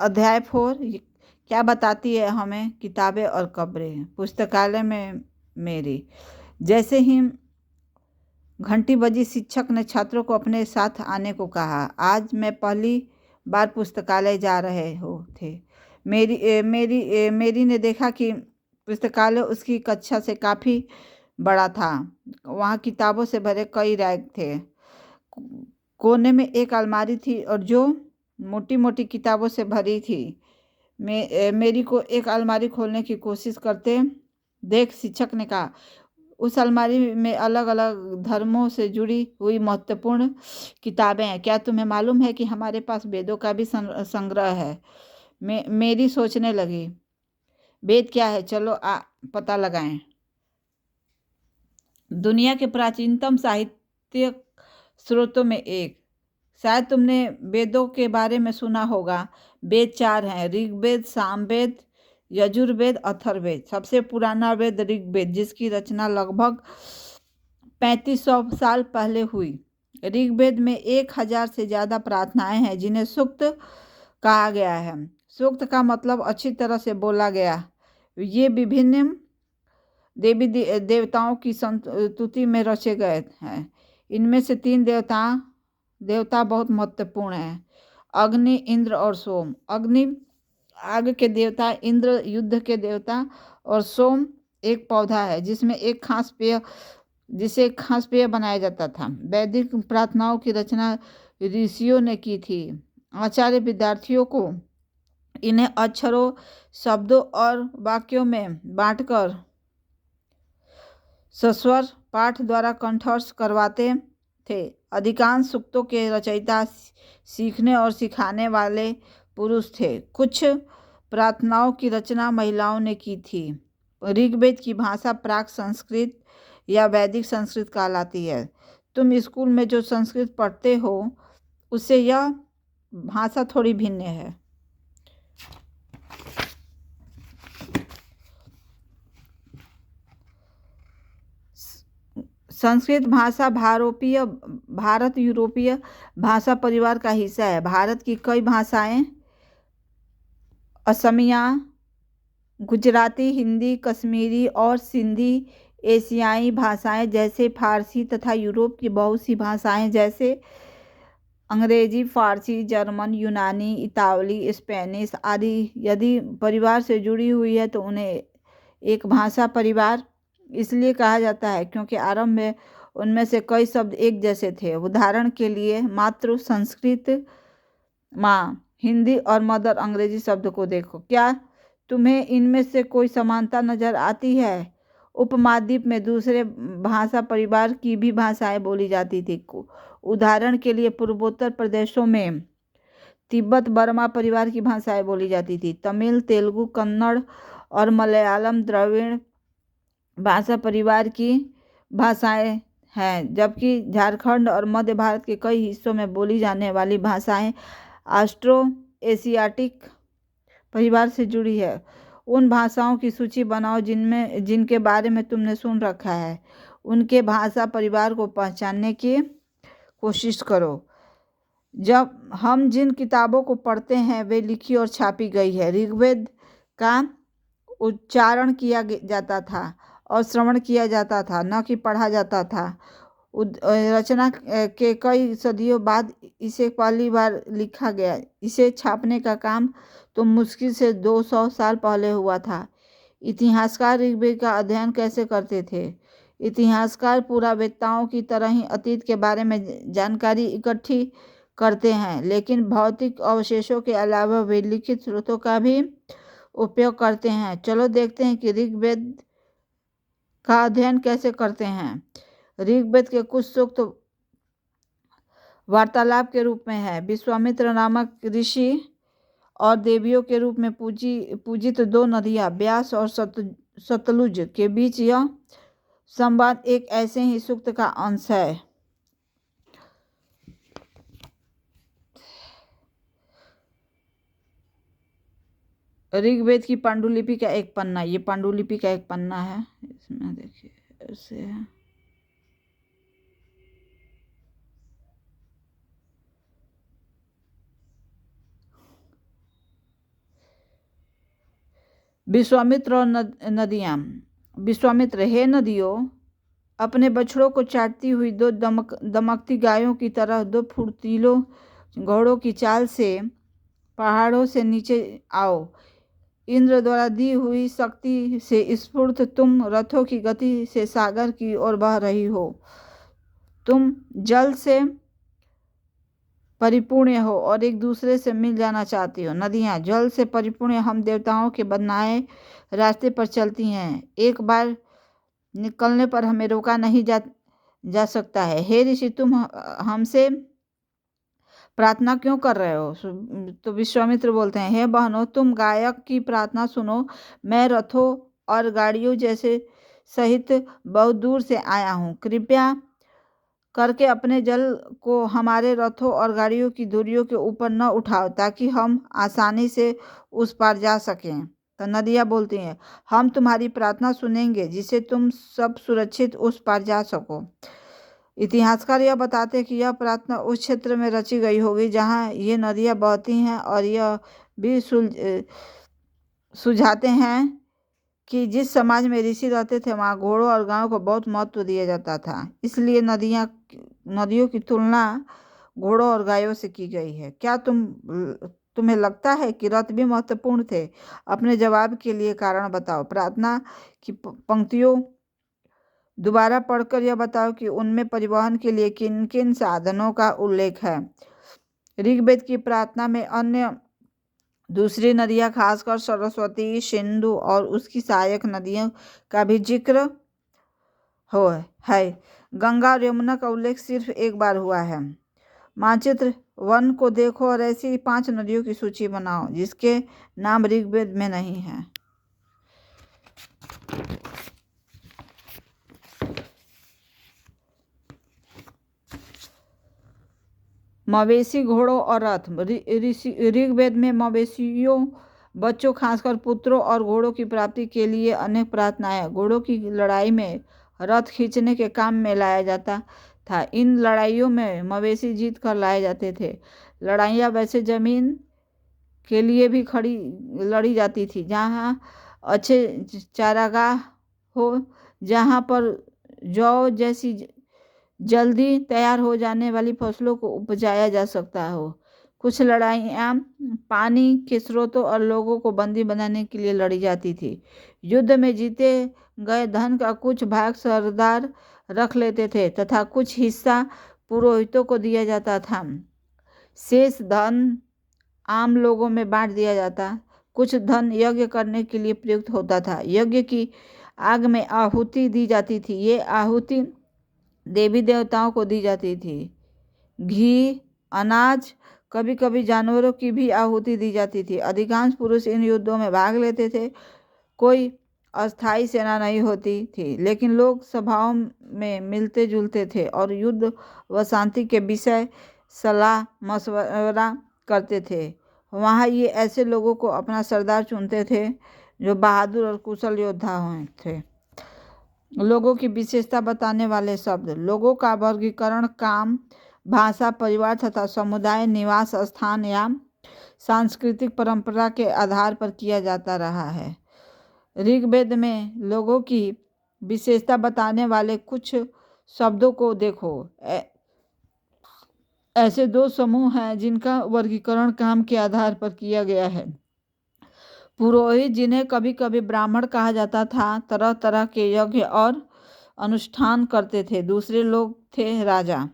अध्याय 4 क्या बताती है हमें किताबें और कब्रें। पुस्तकालय में मेरी जैसे ही घंटी बजी, शिक्षक ने छात्रों को अपने साथ आने को कहा। आज मैं पहली बार पुस्तकालय जा रहे हो थे। मेरी ने देखा कि पुस्तकालय उसकी कक्षा से काफ़ी बड़ा था। वहाँ किताबों से भरे कई रैक थे। कोने में एक अलमारी थी और जो मोटी मोटी किताबों से भरी थी। मेरी को एक अलमारी खोलने की कोशिश करते देख शिक्षक ने कहा, उस अलमारी में अलग अलग धर्मों से जुड़ी हुई महत्वपूर्ण किताबें हैं। क्या तुम्हें मालूम है कि हमारे पास वेदों का भी संग्रह है। मेरी सोचने लगी, वेद क्या है, चलो पता लगाएं। दुनिया के प्राचीनतम साहित्य स्रोतों में एक। शायद तुमने वेदों के बारे में सुना होगा। वेद 4 हैं, ऋग्वेद, सामवेद, यजुर्वेद, अथर्ववेद। सबसे पुराना वेद ऋग्वेद, जिसकी रचना लगभग 3500 साल पहले हुई। ऋग्वेद में 1000 से ज़्यादा प्रार्थनाएं हैं जिन्हें सूक्त कहा गया है। सूक्त का मतलब अच्छी तरह से बोला गया। ये विभिन्न देवी देवताओं की स्तुति में रचे गए हैं। इनमें से 3 देवता बहुत महत्वपूर्ण हैं, अग्नि, इंद्र और सोम। अग्नि आग के देवता, इंद्र युद्ध के देवता और सोम एक पौधा है जिसे खास पेय बनाया जाता था। वैदिक प्रार्थनाओं की रचना ऋषियों ने की थी। आचार्य विद्यार्थियों को इन्हें अक्षरों, शब्दों और वाक्यों में बांटकर सस्वर पाठ द्वारा कंठस्थ करवाते थे। अधिकांश सूक्तों के रचयिता सीखने और सिखाने वाले पुरुष थे। कुछ प्रार्थनाओं की रचना महिलाओं ने की थी। ऋग्वेद की भाषा प्राक संस्कृत या वैदिक संस्कृत कहलाती है। तुम स्कूल में जो संस्कृत पढ़ते हो उससे यह भाषा थोड़ी भिन्न है। संस्कृत भाषा भारत यूरोपीय भाषा परिवार का हिस्सा है। भारत की कई भाषाएं असमिया, गुजराती, हिंदी, कश्मीरी और सिंधी एशियाई भाषाएं जैसे फारसी तथा यूरोप की बहुत सी भाषाएं जैसे अंग्रेजी, फारसी, जर्मन, यूनानी, इतालवी, स्पेनिश आदि यदि परिवार से जुड़ी हुई है तो उन्हें एक भाषा परिवार इसलिए कहा जाता है क्योंकि आरंभ में उनमें से कई शब्द एक जैसे थे। उदाहरण के लिए मातृ संस्कृत माँ हिंदी और मदर अंग्रेजी शब्द को देखो। क्या तुम्हें इनमें से कोई समानता नजर आती है? उपमहाद्वीप में दूसरे भाषा परिवार की भी भाषाएं बोली जाती थी। उदाहरण के लिए पूर्वोत्तर प्रदेशों में तिब्बत बर्मा परिवार की भाषाएं बोली जाती थी। तमिल, तेलुगु, कन्नड़ और मलयालम द्रविड़ भाषा परिवार की भाषाएं हैं, जबकि झारखंड और मध्य भारत के कई हिस्सों में बोली जाने वाली भाषाएं ऑस्ट्रो एशियाटिक परिवार से जुड़ी है। उन भाषाओं की सूची बनाओ जिनके बारे में तुमने सुन रखा है। उनके भाषा परिवार को पहचानने की कोशिश करो। जब हम जिन किताबों को पढ़ते हैं वे लिखी और छापी गई है। ऋग्वेद का उच्चारण किया जाता था और श्रवण किया जाता था, न कि पढ़ा जाता था। रचना के कई सदियों बाद इसे पहली बार लिखा गया। इसे छापने का काम तो मुश्किल से 200 साल पहले हुआ था। इतिहासकार ऋग्वेद का अध्ययन कैसे करते थे? इतिहासकार पुरावेत्ताओं की तरह ही अतीत के बारे में जानकारी इकट्ठी करते हैं, लेकिन भौतिक अवशेषों के अलावा वे लिखित स्रोतों का भी उपयोग करते हैं। चलो देखते हैं कि ऋग्वेद का अध्ययन कैसे करते हैं। ऋग्वेद के कुछ सूक्त वार्तालाप के रूप में है। विश्वामित्र नामक ऋषि और देवियों के रूप में पूजित 2 नदियां ब्यास और सतलुज के बीच यह संवाद एक ऐसे ही सूक्त का अंश है। ऋग्वेद की पांडुलिपि का एक पन्ना, ये पांडुलिपि का एक पन्ना है। इसमें देखिए ऐसे है। विश्वामित्र और नदियाँ। विश्वामित्र, हे नदियों, अपने बछड़ों को चाटती हुई दो दमकती गायों की तरह दो फुर्तीलों घोड़ों की चाल से पहाड़ों से नीचे आओ। इंद्र द्वारा दी हुई शक्ति से स्फूर्त तुम रथों की गति से सागर की ओर बह रही हो। तुम जल से परिपूर्ण हो और एक दूसरे से मिल जाना चाहती हो। नदियाँ, जल से परिपूर्ण हम देवताओं के बनाए रास्ते पर चलती हैं। एक बार निकलने पर हमें रोका नहीं जा सकता है। हे ऋषि, तुम हमसे प्रार्थना क्यों कर रहे हो? तो विश्वामित्र बोलते हैं, हे बहनों, तुम गायक की प्रार्थना सुनो। मैं रथों और गाड़ियों जैसे सहित बहुत दूर से आया हूँ। कृपया करके अपने जल को हमारे रथों और गाड़ियों की धुरियों के ऊपर न उठाओ, ताकि हम आसानी से उस पार जा सकें। तो नदियाँ बोलती हैं, हम तुम्हारी प्रार्थना सुनेंगे, जिससे तुम सब सुरक्षित उस पार जा सको। इतिहासकार यह बताते हैं कि यह प्रार्थना उस क्षेत्र में रची गई होगी जहाँ ये नदियाँ बहती हैं, और यह भी सुझाते हैं कि जिस समाज में ऋषि रहते थे वहाँ घोड़ों और गायों को बहुत महत्व दिया जाता था। इसलिए नदियों की तुलना घोड़ों और गायों से की गई है। क्या तुम्हें लगता है कि रथ भी महत्वपूर्ण थे? अपने जवाब के लिए कारण बताओ। प्रार्थना की पंक्तियों दोबारा पढ़कर यह बताओ कि उनमें परिवहन के लिए किन किन साधनों का उल्लेख है। ऋग्वेद की प्रार्थना में अन्य दूसरी नदियाँ, खासकर सरस्वती, सिंधु और उसकी सहायक नदियों का भी जिक्र है। गंगा और यमुना का उल्लेख सिर्फ एक बार हुआ है। मानचित्र 1 को देखो और ऐसी 5 नदियों की सूची बनाओ जिसके नाम ऋग्वेद में नहीं है। मवेशी, घोड़ों और रथ। ऋग्वेद में मवेशियों, बच्चों, खासकर पुत्रों और घोड़ों की प्राप्ति के लिए अनेक प्रार्थनाएं। घोड़ों की लड़ाई में रथ खींचने के काम में लाया जाता था। इन लड़ाइयों में मवेशी जीत कर लाए जाते थे। लड़ाइयाँ वैसे जमीन के लिए भी लड़ी जाती थी, जहाँ अच्छे चारागाह हो, जहाँ पर जौ जैसी जल्दी तैयार हो जाने वाली फसलों को उपजाया जा सकता हो। कुछ लड़ाइयाँ पानी के स्रोतों और लोगों को बंदी बनाने के लिए लड़ी जाती थी। युद्ध में जीते गए धन का कुछ भाग सरदार रख लेते थे तथा कुछ हिस्सा पुरोहितों को दिया जाता था। शेष धन आम लोगों में बांट दिया जाता। कुछ धन यज्ञ करने के लिए प्रयुक्त होता था। यज्ञ की आग में आहुति दी जाती थी। ये आहुति देवी देवताओं को दी जाती थी। घी, अनाज, कभी कभी जानवरों की भी आहुति दी जाती थी। अधिकांश पुरुष इन युद्धों में भाग लेते थे। कोई अस्थायी सेना नहीं होती थी, लेकिन लोग सभाओं में मिलते जुलते थे और युद्ध व शांति के विषय सलाह मशवरा करते थे। वहाँ ये ऐसे लोगों को अपना सरदार चुनते थे जो बहादुर और कुशल योद्धा थे। लोगों की विशेषता बताने वाले शब्द। लोगों का वर्गीकरण काम, भाषा, परिवार तथा समुदाय, निवास स्थान या सांस्कृतिक परंपरा के आधार पर किया जाता रहा है। ऋग्वेद में लोगों की विशेषता बताने वाले कुछ शब्दों को देखो। ऐसे 2 समूह हैं जिनका वर्गीकरण काम के आधार पर किया गया है। पुरोहित, जिन्हें कभी कभी ब्राह्मण कहा जाता था, तरह तरह के यज्ञ और अनुष्ठान करते थे। दूसरे लोग थे राजा।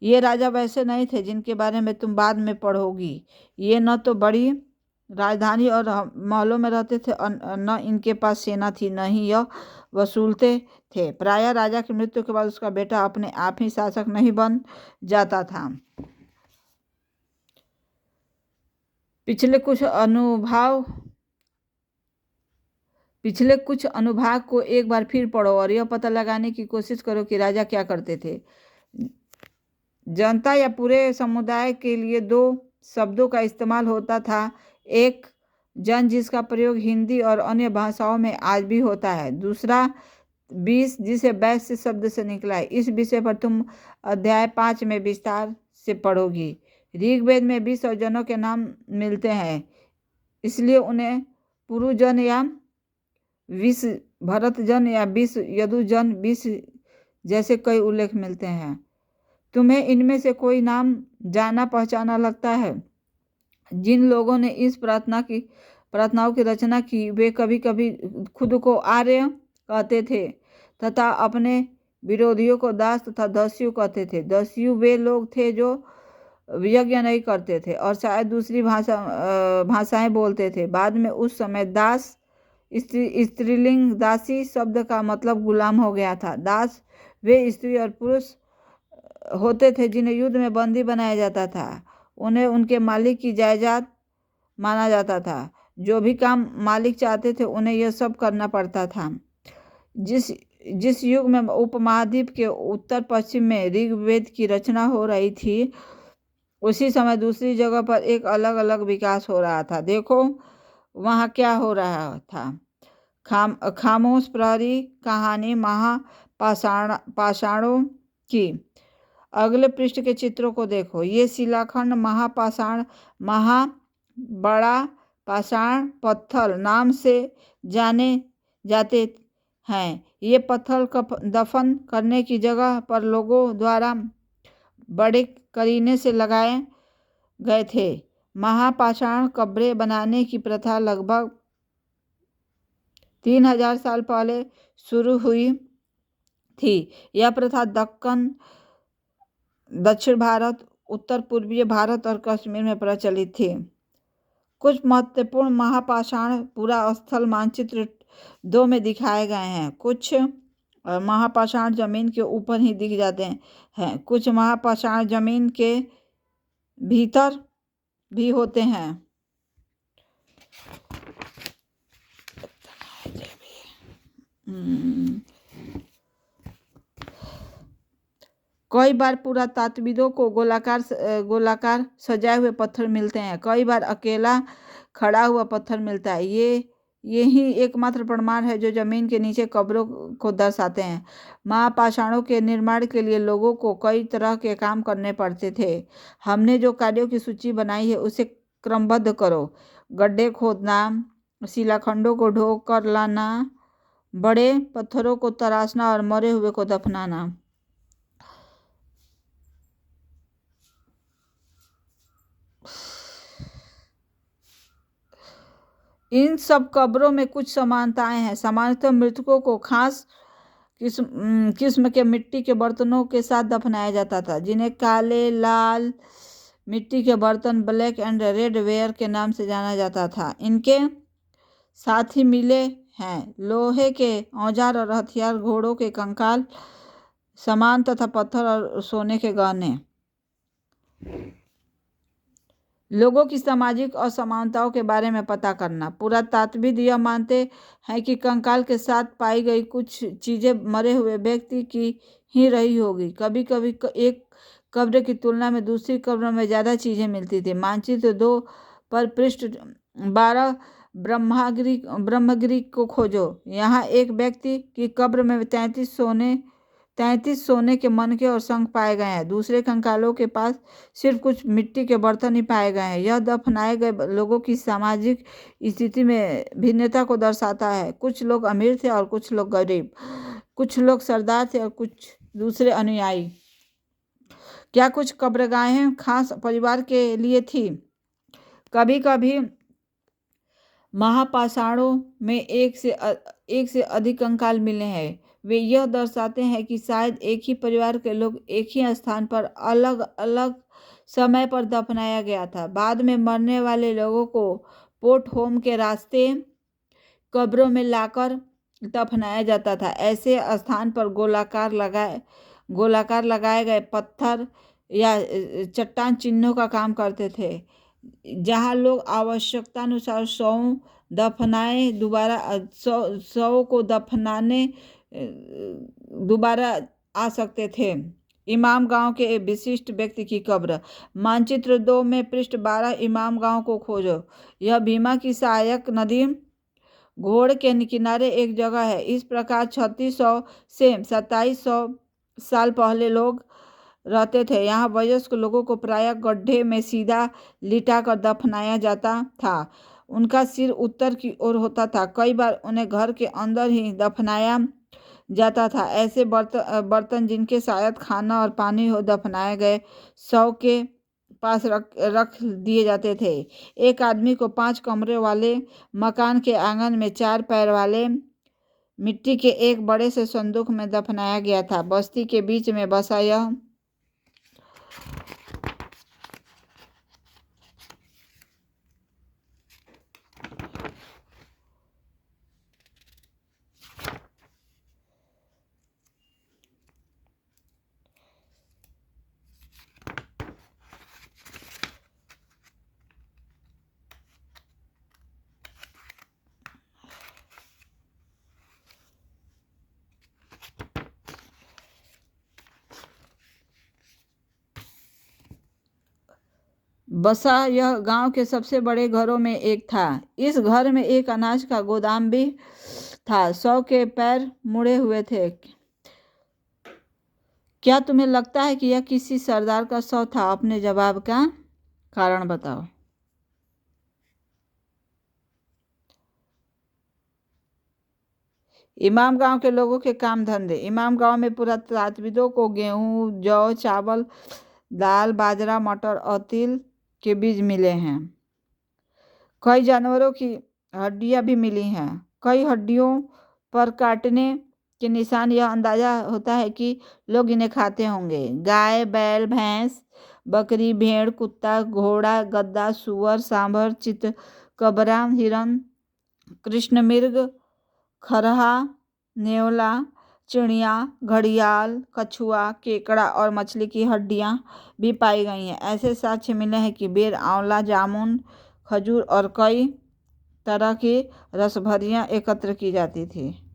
ये राजा वैसे नहीं थे जिनके बारे में तुम बाद में पढ़ोगी। ये न तो बड़ी राजधानी और महलों में रहते थे, न इनके पास सेना थी, न ही यह वसूलते थे। प्रायः राजा की मृत्यु के बाद उसका बेटा अपने आप ही शासक नहीं बन जाता था। पिछले कुछ अनुभाग को एक बार फिर पढ़ो और यह पता लगाने की कोशिश करो कि राजा क्या करते थे। जनता या पूरे समुदाय के लिए 2 शब्दों का इस्तेमाल होता था। एक जन, जिसका प्रयोग हिंदी और अन्य भाषाओं में आज भी होता है। दूसरा 20, जिसे वैश्य शब्द से निकला है। इस विषय पर तुम अध्याय 5 में विस्तार से पढ़ोगी। ऋग्वेद में 20 और जनों के नाम मिलते हैं, इसलिए उन्हें पुरुजन या विष भरतजन या विष यदुजन विष जैसे कई उल्लेख मिलते हैं। तुम्हें इनमें से कोई नाम जाना पहचाना लगता है? जिन लोगों ने इस प्रार्थनाओं की रचना की वे कभी कभी खुद को आर्य कहते थे तथा अपने विरोधियों को दास तथा दस्यु कहते थे। दस्यु वे लोग थे जो यज्ञ नहीं करते थे और शायद दूसरी भाषाएं बोलते थे। बाद में उस समय दास स्त्रीलिंग दासी शब्द का मतलब गुलाम हो गया था। दास वे स्त्री और पुरुष होते थे जिन्हें युद्ध में बंदी बनाया जाता था। उन्हें उनके मालिक की जायदाद माना जाता था। जो भी काम मालिक चाहते थे उन्हें यह सब करना पड़ता था। जिस युग में उपमहाद्वीप के उत्तर पश्चिम में ऋग्वेद की रचना हो रही थी उसी समय दूसरी जगह पर एक अलग अलग विकास हो रहा था। देखो वहाँ क्या हो रहा था। खामोश प्रहरी कहानी महापाषाणों की। अगले पृष्ठ के चित्रों को देखो। ये शिलाखंड महापाषाण बड़ा पाषाण पत्थर नाम से जाने जाते हैं। ये पत्थर दफन करने की जगह पर लोगों द्वारा बड़े करीने से लगाए गए थे। महापाषाण कब्रें बनाने की प्रथा लगभग 3000 साल पहले शुरू हुई थी। यह प्रथा दक्कन, दक्षिण भारत, उत्तर पूर्वीय भारत और कश्मीर में प्रचलित थी। कुछ महत्वपूर्ण महापाषाण पूरा स्थल मानचित्र 2 में दिखाए गए हैं। कुछ महापाषाण जमीन के ऊपर ही दिख जाते हैं। कुछ महापाषाण जमीन के भीतर भी होते हैं। कई बार पुरातत्वविदों को गोलाकार सजाए हुए पत्थर मिलते हैं। कई बार अकेला खड़ा हुआ पत्थर मिलता है। ये ही एकमात्र प्रमाण है जो जमीन के नीचे कब्रों को दर्शाते हैं। महापाषाणों के निर्माण के लिए लोगों को कई तरह के काम करने पड़ते थे। हमने जो कार्यों की सूची बनाई है उसे क्रमबद्ध करो। गड्ढे खोदना, शिलाखंडों को ढो कर लाना, बड़े पत्थरों को तराशना और मरे हुए को दफनाना। इन सब कब्रों में कुछ समानताएं हैं। सामान्यतः मृतकों को खास किस्म के मिट्टी के बर्तनों के साथ दफनाया जाता था जिन्हें काले लाल मिट्टी के बर्तन ब्लैक एंड रेड वेयर के नाम से जाना जाता था। इनके साथ ही मिले हैं लोहे के औजार और हथियार, घोड़ों के कंकाल, सामान तथा पत्थर और सोने के गहने। लोगों की सामाजिक असमानताओं के बारे में पता करना। पुरातत्वविद यह मानते हैं कि कंकाल के साथ पाई गई कुछ चीजें मरे हुए व्यक्ति की ही रही होगी। कभी कभी एक कब्र की तुलना में दूसरी कब्र में ज़्यादा चीजें मिलती थी। मानचित्र 2 पर पृष्ठ 12 ब्रह्मगिरी को खोजो। यहाँ एक व्यक्ति की कब्र में 33 सोने के मनके और शंख पाए गए हैं। दूसरे कंकालों के पास सिर्फ कुछ मिट्टी के बर्तन ही पाए गए हैं। यह दफनाए गए लोगों की सामाजिक स्थिति में भिन्नता को दर्शाता है। कुछ लोग अमीर थे और कुछ लोग गरीब, कुछ लोग सरदार थे और कुछ दूसरे अनुयायी। क्या कुछ कब्रगाहें खास परिवार के लिए थी? कभी कभी महापाषाणों में एक से अधिक कंकाल मिले हैं। वे यह दर्शाते हैं कि शायद एक ही परिवार के लोग एक ही स्थान पर अलग अलग समय पर दफनाया गया था। बाद में मरने वाले लोगों को पोर्ट होम के रास्ते कब्रों में लाकर दफनाया जाता था। ऐसे स्थान पर गोलाकार लगाए गए पत्थर या चट्टान चिन्हों का काम करते थे जहां लोग आवश्यकतानुसार शवों को दफनाने दोबारा आ सकते थे। इमाम गांव के विशिष्ट व्यक्ति की कब्र। मानचित्र 2 में पृष्ठ 12 इमाम गांव को खोजो। यह भीमा की सहायक नदी घोड़ के किनारे एक जगह है। इस प्रकार 3600 से 2700 साल पहले लोग रहते थे। यहाँ वयस्क लोगों को प्रायः गड्ढे में सीधा लिटा कर दफनाया जाता था। उनका सिर उत्तर की ओर होता था। कई बार उन्हें घर के अंदर ही दफनाया जाता था। ऐसे बर्तन जिनके शायद खाना और पानी हो दफनाए गए शव के पास रख दिए जाते थे। एक आदमी को 5 कमरे वाले मकान के आंगन में 4 पैर वाले मिट्टी के एक बड़े से संदूक में दफनाया गया था। बस्ती के बीच में बसा यह गांव के सबसे बड़े घरों में एक था। इस घर में एक अनाज का गोदाम भी था। शव के पैर मुड़े हुए थे। क्या तुम्हें लगता है कि यह किसी सरदार का शव था? अपने जवाब का कारण बताओ। इमाम गांव के लोगों के काम धंधे। इमाम गांव में पुरातात्विदों को गेहूं, जौ, चावल, दाल, बाजरा, मटर और तिल के बीज मिले हैं। कई जानवरों की हड्डियां भी मिली हैं। कई हड्डियों पर काटने के निशान। यह अंदाजा होता है कि लोग इन्हें खाते होंगे। गाय, बैल, भैंस, बकरी, भेड़, कुत्ता, घोड़ा, गधा, सुअर, सांभर, चितकबरा, हिरन, कृष्णमृग, खरहा, नेवला, चिड़िया, घड़ियाल, कछुआ, केकड़ा और मछली की हड्डियां भी पाई गई हैं। ऐसे साक्ष्य मिले हैं कि बेर, आंवला, जामुन, खजूर और कई तरह की रसभरियां एकत्र की जाती थी।